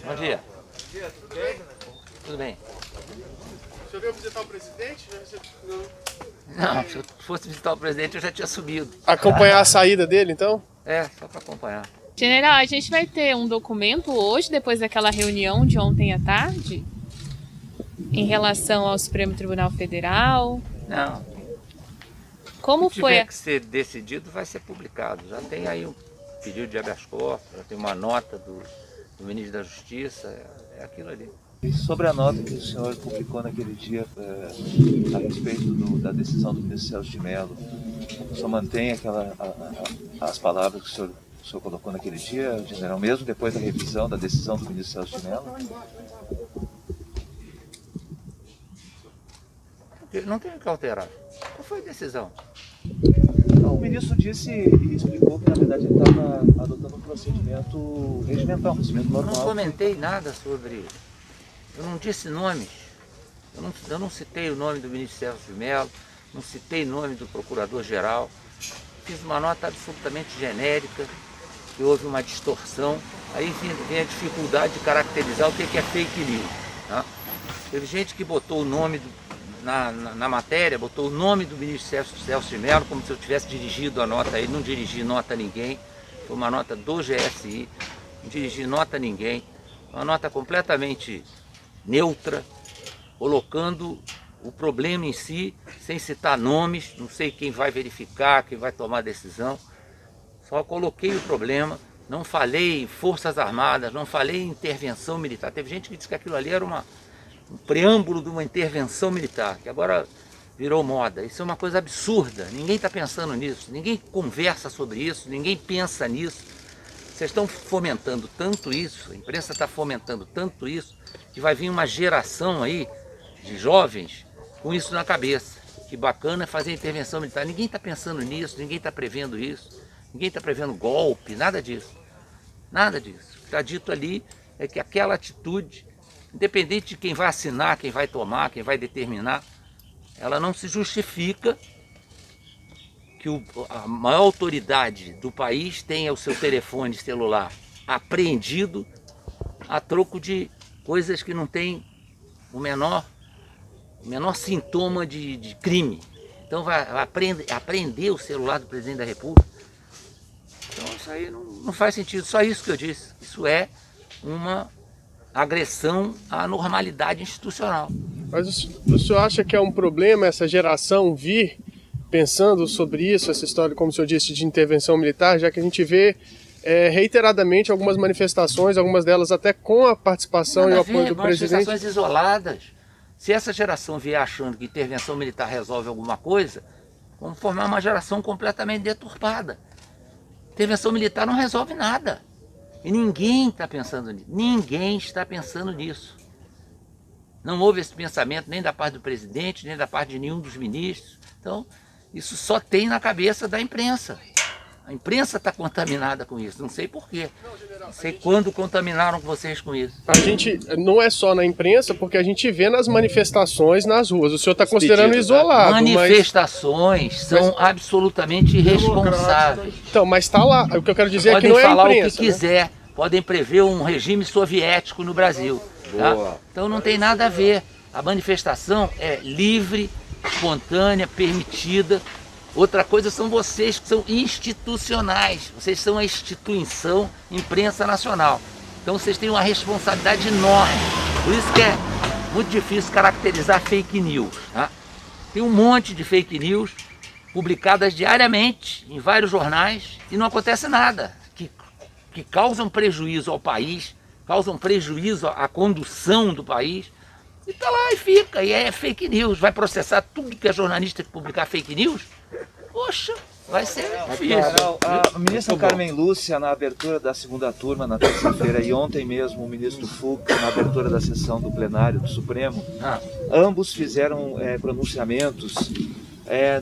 Bom dia. Tudo bem? Tudo bem? O senhor veio visitar o presidente? Não, se eu fosse visitar o presidente eu já tinha subido. Acompanhar a saída dele, então? É, só para acompanhar. General, a gente vai ter um documento hoje, depois daquela reunião de ontem à tarde, em relação ao Supremo Tribunal Federal. Não. Como Se foi? tiver que ser decidido, vai ser publicado. Já tem aí um pedido de habeas corpus, já tem uma nota do ministro da Justiça, é aquilo ali. E sobre a nota que o senhor publicou naquele dia a respeito da decisão do ministro Celso de Mello, o senhor mantém as palavras que o senhor colocou naquele dia, general, mesmo depois da revisão da decisão do ministro Celso de Mello? Não tem o que alterar. Qual foi a decisão? O ministro disse e explicou que, na verdade, ele estava adotando um procedimento regimental, um procedimento Eu normal. não comentei nada sobre... Eu não disse nomes. Eu não citei o nome do ministro Celso de Mello, não citei o nome do procurador-geral. Fiz uma nota absolutamente genérica, que houve uma distorção. Aí vem a dificuldade de caracterizar o que é fake news. Tá? Teve gente que botou o nome na matéria, botou o nome do ministro Celso de Mello, como se eu tivesse dirigido a nota a ele. Não dirigi nota a ninguém, foi uma nota do GSI, não dirigi nota a ninguém. Uma nota completamente neutra, colocando o problema em si, sem citar nomes, não sei quem vai verificar, quem vai tomar a decisão. Só coloquei o problema, não falei em Forças Armadas, não falei em intervenção militar. Teve gente que disse que aquilo ali era um preâmbulo de uma intervenção militar, que agora virou moda. Isso é uma coisa absurda, ninguém está pensando nisso, ninguém conversa sobre isso, ninguém pensa nisso. Vocês estão fomentando tanto isso, a imprensa está fomentando tanto isso, que vai vir uma geração aí de jovens com isso na cabeça. Que bacana fazer intervenção militar. Ninguém está pensando nisso, ninguém está prevendo isso, ninguém está prevendo golpe, nada disso. Nada disso. O que está dito ali é que aquela atitude, independente de quem vai assinar, quem vai tomar, quem vai determinar, ela não se justifica que a maior autoridade do país tenha o seu telefone celular apreendido a troco de coisas que não têm o menor sintoma de crime. Então vai apreender o celular do presidente da República. Então isso aí não faz sentido, só isso que eu disse. Isso é uma agressão à normalidade institucional. Mas o senhor acha que é um problema essa geração vir pensando sobre isso, essa história, como o senhor disse, de intervenção militar, já que a gente vê reiteradamente algumas manifestações, algumas delas até com a participação e o apoio do presidente? Manifestações isoladas. Se essa geração vier achando que intervenção militar resolve alguma coisa, vamos formar uma geração completamente deturpada. Intervenção militar não resolve nada. E ninguém está pensando nisso. Ninguém está pensando nisso. Não houve esse pensamento nem da parte do presidente, nem da parte de nenhum dos ministros. Então, isso só tem na cabeça da imprensa. A imprensa está contaminada com isso, não sei porquê. Não sei quando contaminaram vocês com isso. A gente não é só na imprensa, porque a gente vê nas manifestações nas ruas. O senhor está considerando isolado. Manifestações são absolutamente irresponsáveis. Então, mas está lá. O que eu quero dizer é que não é a imprensa. Podem falar o que quiser, podem prever um regime soviético no Brasil. Tá? Então não tem nada a ver. A manifestação é livre, espontânea, permitida. Outra coisa são vocês que são institucionais, vocês são a instituição imprensa nacional. Então vocês têm uma responsabilidade enorme. Por isso que é muito difícil caracterizar fake news. Tá? Tem um monte de fake news publicadas diariamente em vários jornais e não acontece nada. Que causam prejuízo ao país, causam prejuízo à condução do país. E tá lá e fica, e é fake news. Vai processar tudo que é jornalista que publicar fake news? Poxa, vai ser difícil. A ministra Carmen Lúcia, na abertura da segunda turma, na terça-feira, e ontem mesmo o ministro Fux, na abertura da sessão do plenário do Supremo, ambos fizeram pronunciamentos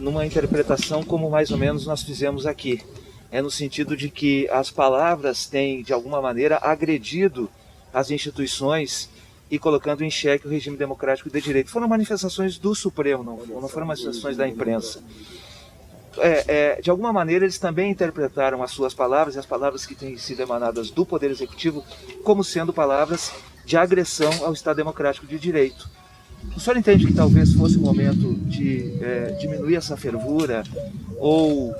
numa interpretação como mais ou menos nós fizemos aqui. No sentido de que as palavras têm, de alguma maneira, agredido as instituições e colocando em xeque o regime democrático de direito. Foram manifestações do Supremo, não foram manifestações da imprensa. de alguma maneira, eles também interpretaram as suas palavras e as palavras que têm sido emanadas do Poder Executivo como sendo palavras de agressão ao Estado Democrático de Direito. O senhor entende que talvez fosse o momento de diminuir essa fervura, ou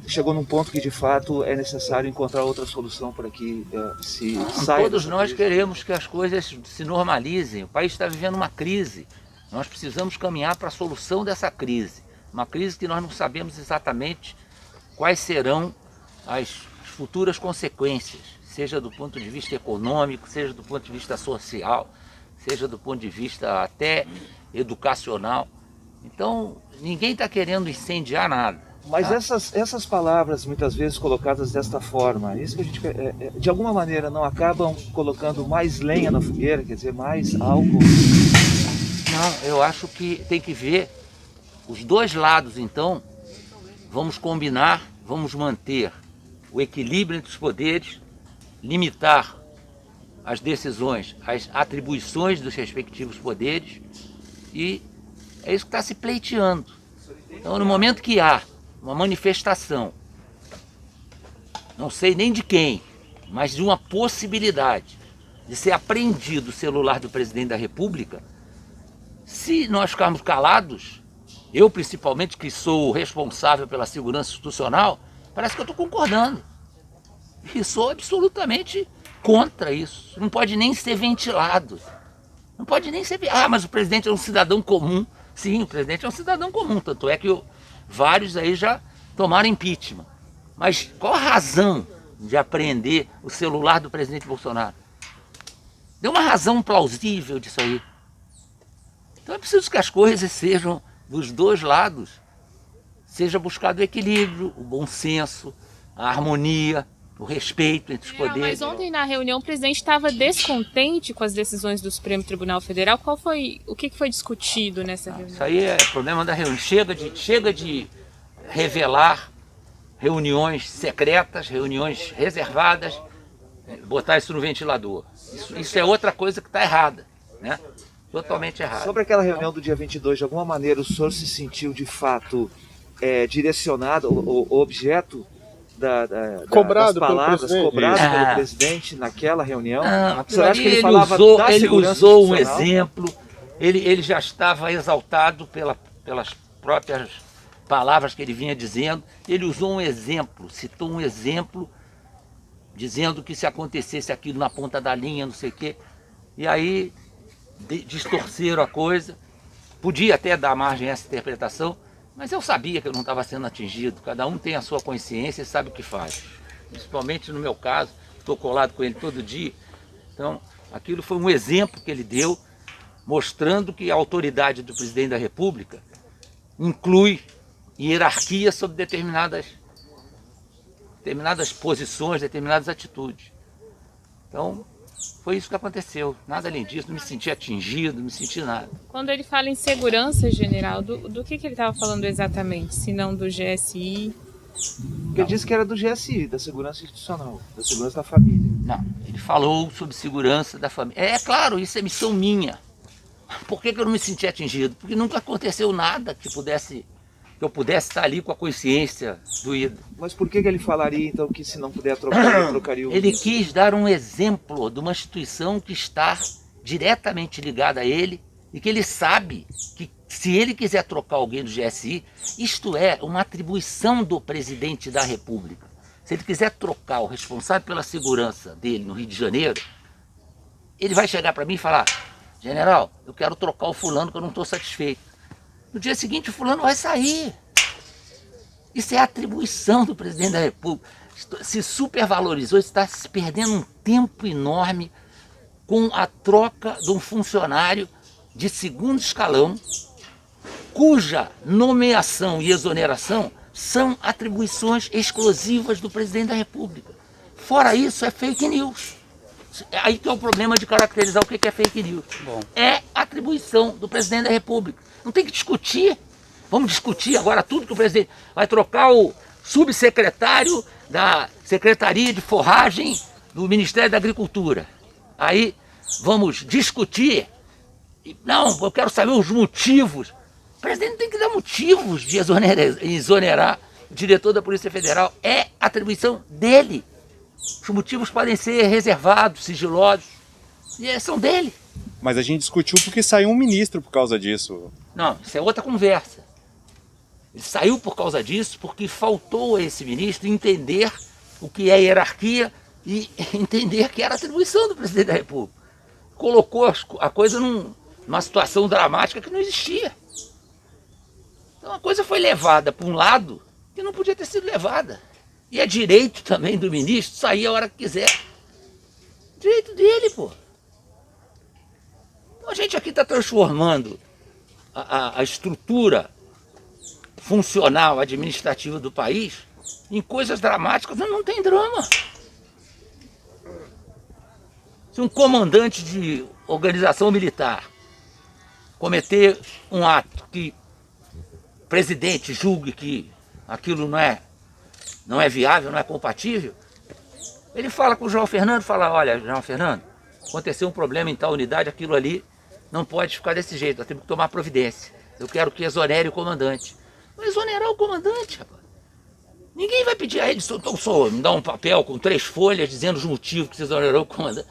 chegou num ponto que de fato é necessário encontrar outra solução para que se saia? Todos nós queremos que as coisas se normalizem. O país está vivendo uma crise. Nós precisamos caminhar para a solução dessa crise. Uma crise que nós não sabemos exatamente quais serão as futuras consequências, seja do ponto de vista econômico, seja do ponto de vista social, seja do ponto de vista até educacional. Então, ninguém está querendo incendiar nada. Mas essas palavras, muitas vezes colocadas desta forma, isso que a gente, de alguma maneira, não acabam colocando mais lenha na fogueira, quer dizer, mais álcool? Não, eu acho que tem que ver os dois lados. Então, vamos combinar, vamos manter o equilíbrio entre os poderes, limitar as decisões, as atribuições dos respectivos poderes, e é isso que está se pleiteando. Então, no momento que há uma manifestação, não sei nem de quem, mas de uma possibilidade de ser apreendido o celular do presidente da República, se nós ficarmos calados, eu principalmente, que sou o responsável pela segurança institucional, parece que eu estou concordando. E sou absolutamente contra isso. Não pode nem ser ventilado. Não pode nem ser... Ah, mas o presidente é um cidadão comum. Sim, o presidente é um cidadão comum. Tanto é que vários aí já tomaram impeachment. Mas qual a razão de apreender o celular do presidente Bolsonaro? Deu uma razão plausível disso aí. Então é preciso que as coisas sejam dos dois lados. Seja buscado o equilíbrio, o bom senso, a harmonia, o respeito entre os poderes. Mas ontem na reunião o presidente estava descontente com as decisões do Supremo Tribunal Federal. O que foi discutido nessa reunião? Isso aí é problema da reunião. Chega de revelar reuniões secretas, reuniões reservadas, botar isso no ventilador. Isso é outra coisa que está errada, né? Totalmente errada. Sobre aquela reunião do dia 22, de alguma maneira o senhor se sentiu de fato direcionado, o objeto das palavras cobradas pelo presidente naquela reunião? Você acha que ele falava da segurança usou um exemplo, ele já estava exaltado pelas próprias palavras que ele vinha dizendo. Ele usou um exemplo, citou um exemplo, dizendo que se acontecesse aquilo na ponta da linha, não sei o quê, e aí distorceram a coisa. Podia até dar margem a essa interpretação, mas eu sabia que eu não estava sendo atingido. Cada um tem a sua consciência e sabe o que faz. Principalmente no meu caso, estou colado com ele todo dia. Então, aquilo foi um exemplo que ele deu, mostrando que a autoridade do presidente da República inclui hierarquia sobre determinadas posições, determinadas atitudes. Então, foi isso que aconteceu. Nada além disso, não me senti atingido, não me senti nada. Quando ele fala em segurança, general, do que ele estava falando exatamente? Se não do GSI? Porque ele disse que era do GSI, da segurança institucional, da segurança da família. Não, ele falou sobre segurança da família. É claro, isso é missão minha. Por que eu não me senti atingido? Porque nunca aconteceu nada que eu pudesse estar ali com a consciência doída. Mas por que ele falaria então que se não puder trocar, ele trocaria o... Ele quis dar um exemplo de uma instituição que está diretamente ligada a ele e que ele sabe que se ele quiser trocar alguém do GSI, isto é uma atribuição do presidente da República. Se ele quiser trocar o responsável pela segurança dele no Rio de Janeiro, ele vai chegar para mim e falar: general, eu quero trocar o fulano que eu não estou satisfeito. No dia seguinte o fulano vai sair. Isso é atribuição do presidente da República. Se supervalorizou, está se perdendo um tempo enorme com a troca de um funcionário de segundo escalão, cuja nomeação e exoneração são atribuições exclusivas do presidente da República. Fora isso, é fake news. Aí que é o problema de caracterizar o que é fake news. Bom. É atribuição do presidente da República. Não tem que discutir. Vamos discutir agora tudo que o presidente vai trocar o subsecretário da Secretaria de Forragem do Ministério da Agricultura. Aí vamos discutir. Não, eu quero saber os motivos. O presidente tem que dar motivos de exonerar diretor da Polícia Federal, é atribuição dele. Os motivos podem ser reservados, sigilosos, e são dele. Mas a gente discutiu porque saiu um ministro por causa disso. Não, isso é outra conversa. Ele saiu por causa disso porque faltou a esse ministro entender o que é hierarquia e entender que era atribuição do presidente da República. Colocou a coisa numa situação dramática que não existia. Então a coisa foi levada para um lado que não podia ter sido levada. E é direito também do ministro sair a hora que quiser. Direito dele, pô. Então a gente aqui está transformando a estrutura funcional, administrativa do país em coisas dramáticas. Não tem drama. Se um comandante de organização militar cometer um ato que o presidente julgue que aquilo não é viável, não é compatível, ele fala com o João Fernando, fala, olha, João Fernando, aconteceu um problema em tal unidade, aquilo ali não pode ficar desse jeito, nós temos que tomar providência. Eu quero que exonere o comandante. Não exonerar o comandante, rapaz. Ninguém vai pedir a ele, me dá um papel com 3 folhas dizendo os motivos que você exonerou o comandante.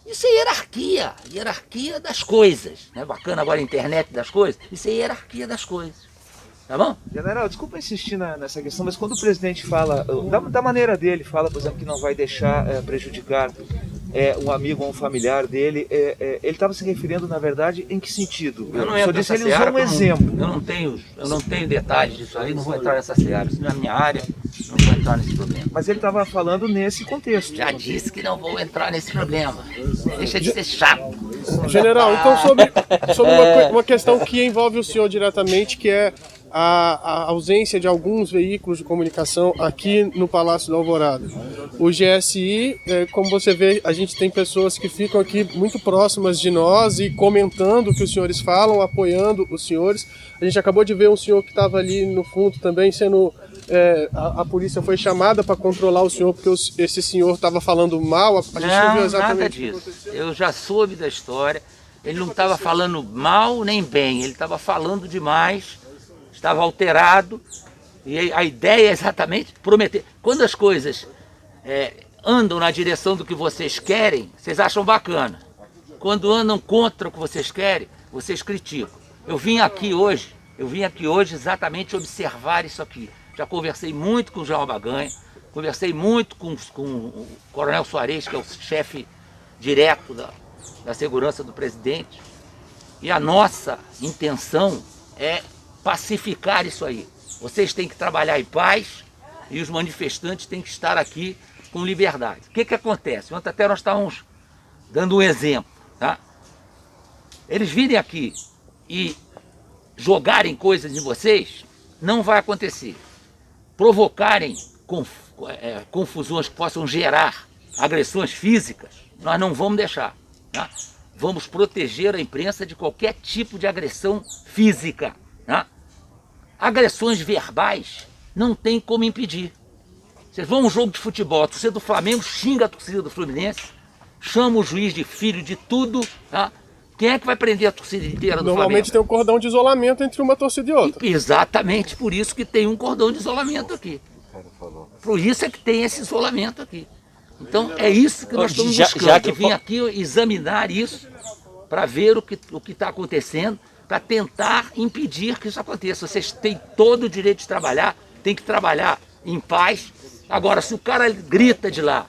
Isso é hierarquia das coisas. Não é bacana agora a internet das coisas? Isso é hierarquia das coisas. Tá bom? General, desculpa insistir nessa questão, mas quando o presidente fala, da maneira dele, fala, por exemplo, que não vai deixar prejudicar um amigo ou um familiar dele, ele estava se referindo, na verdade, em que sentido? Eu não entro disse, ele seara, usou um exemplo. Eu não tenho detalhes disso aí, não vou entrar nessa seara. Isso não é a minha área, não vou entrar nesse problema. Mas ele estava falando nesse contexto. Já disse que não vou entrar nesse problema. Deixa de ser chato. General, então sobre uma questão que envolve o senhor diretamente, que é a ausência de alguns veículos de comunicação aqui no Palácio da Alvorada. O GSI, como você vê, a gente tem pessoas que ficam aqui muito próximas de nós e comentando o que os senhores falam, apoiando os senhores. A gente acabou de ver um senhor que estava ali no fundo também sendo... a polícia foi chamada para controlar o senhor porque esse senhor estava falando mal. A gente não viu exatamente nada disso. Eu já soube da história. Ele não estava falando mal nem bem, ele estava falando demais. Estava alterado, e a ideia é exatamente prometer. Quando as coisas andam na direção do que vocês querem, vocês acham bacana. Quando andam contra o que vocês querem, vocês criticam. Eu vim aqui hoje exatamente observar isso aqui. Já conversei muito com o João Baganha, conversei muito com o Coronel Soares, que é o chefe direto da segurança do presidente, e a nossa intenção é pacificar isso aí. Vocês têm que trabalhar em paz e os manifestantes têm que estar aqui com liberdade. O que acontece? Ontem até nós estávamos dando um exemplo. Tá? Eles virem aqui e jogarem coisas em vocês, não vai acontecer. Provocarem confusões que possam gerar agressões físicas, nós não vamos deixar. Tá? Vamos proteger a imprensa de qualquer tipo de agressão física. Tá? Agressões verbais não tem como impedir. Vocês vão a um jogo de futebol, a torcida do Flamengo xinga a torcida do Fluminense, chama o juiz de filho de tudo, tá? Quem é que vai prender a torcida inteira do Normalmente Flamengo? tem um cordão de isolamento entre uma torcida e outra. Exatamente por isso que tem um cordão de isolamento aqui. Por isso é que tem esse isolamento aqui. Então é isso que nós estamos buscando. Eu vim aqui examinar isso para ver o que está acontecendo, para tentar impedir que isso aconteça. Vocês têm todo o direito de trabalhar, tem que trabalhar em paz. Agora, se o cara grita de lá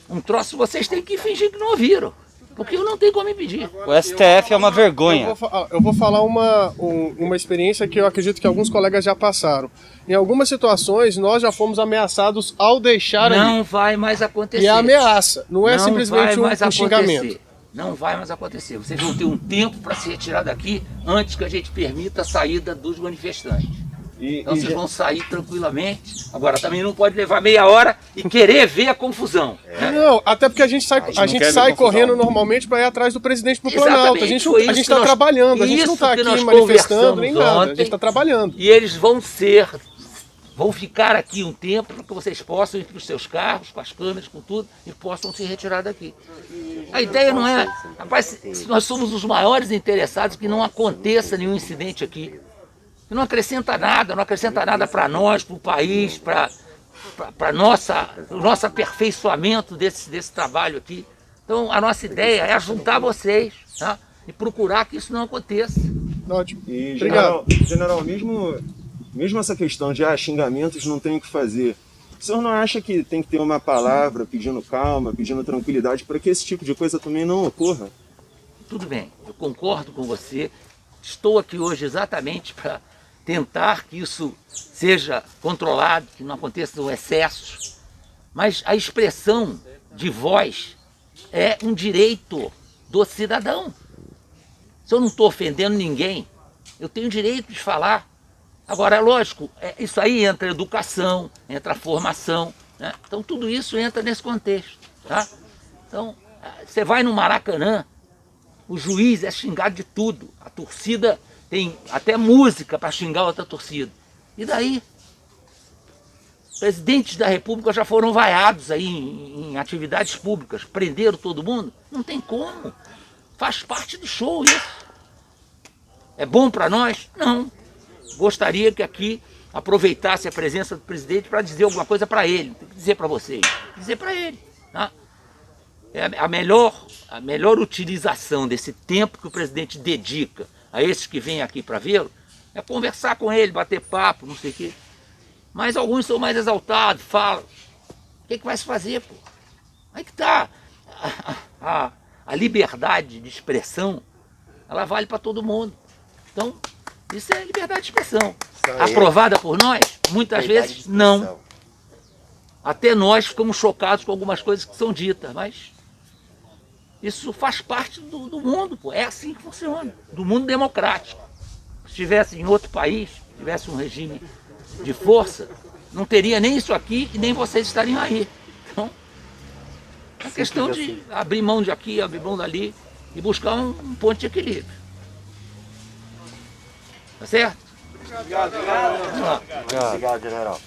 um troço, vocês têm que fingir que não ouviram, porque eu não tenho como impedir. O STF é uma vergonha. Eu vou falar uma experiência que eu acredito que alguns colegas já passaram. Em algumas situações, nós já fomos ameaçados ao deixar ali. Não vai mais acontecer. E é ameaça, não é simplesmente um xingamento. Não vai mais acontecer. Vocês vão ter um tempo para se retirar daqui antes que a gente permita a saída dos manifestantes. Então vocês vão sair tranquilamente. Agora também não pode levar meia hora e querer ver a confusão. Né? Não, até porque a gente sai correndo normalmente para ir atrás do presidente pro Planalto. A gente está trabalhando, a gente não está aqui manifestando nem nada, a gente está trabalhando. E eles vão ficar aqui um tempo para que vocês possam ir para os seus carros, com as câmeras, com tudo, e possam se retirar daqui. A ideia não é... Rapaz, nós somos os maiores interessados que não aconteça nenhum incidente aqui. que não acrescenta nada para nós, para o país, para o nosso aperfeiçoamento desse trabalho aqui. Então a nossa ideia é juntar vocês, tá? E procurar que isso não aconteça. Ótimo. E, Obrigado. general, mesmo essa questão de xingamentos não tem o que fazer, o senhor não acha que tem que ter uma palavra pedindo calma, pedindo tranquilidade para que esse tipo de coisa também não ocorra? Tudo bem, eu concordo com você. Estou aqui hoje exatamente para tentar que isso seja controlado, que não aconteçam excessos. Mas a expressão de voz é um direito do cidadão. Se eu não estou ofendendo ninguém, eu tenho direito de falar. Agora, é lógico, isso aí entra a educação, entra a formação, né? Então tudo isso entra nesse contexto, tá? Então, você vai no Maracanã, o juiz é xingado de tudo, a torcida tem até música para xingar outra torcida. E daí? Presidentes da República já foram vaiados aí em atividades públicas, prenderam todo mundo? Não tem como. Faz parte do show isso. É bom para nós? Não. Gostaria que aqui aproveitasse a presença do presidente para dizer alguma coisa para ele. Tem que dizer para vocês. Tem que dizer para ele. Tá? É a melhor utilização desse tempo que o presidente dedica a esses que vêm aqui para vê-lo é conversar com ele, bater papo, não sei o quê. Mas alguns são mais exaltados, falam. O que vai se fazer, pô? Aí que está a liberdade de expressão, ela vale para todo mundo. Então, isso é liberdade de expressão. Aprovada por nós? Muitas vezes, não. Até nós ficamos chocados com algumas coisas que são ditas, mas isso faz parte do mundo, pô. É assim que funciona, do mundo democrático. Se estivesse em outro país, tivesse um regime de força, não teria nem isso aqui e nem vocês estariam aí. Então, é questão de abrir mão de aqui, abrir mão dali e buscar um ponto de equilíbrio. Tá certo? Obrigado, general.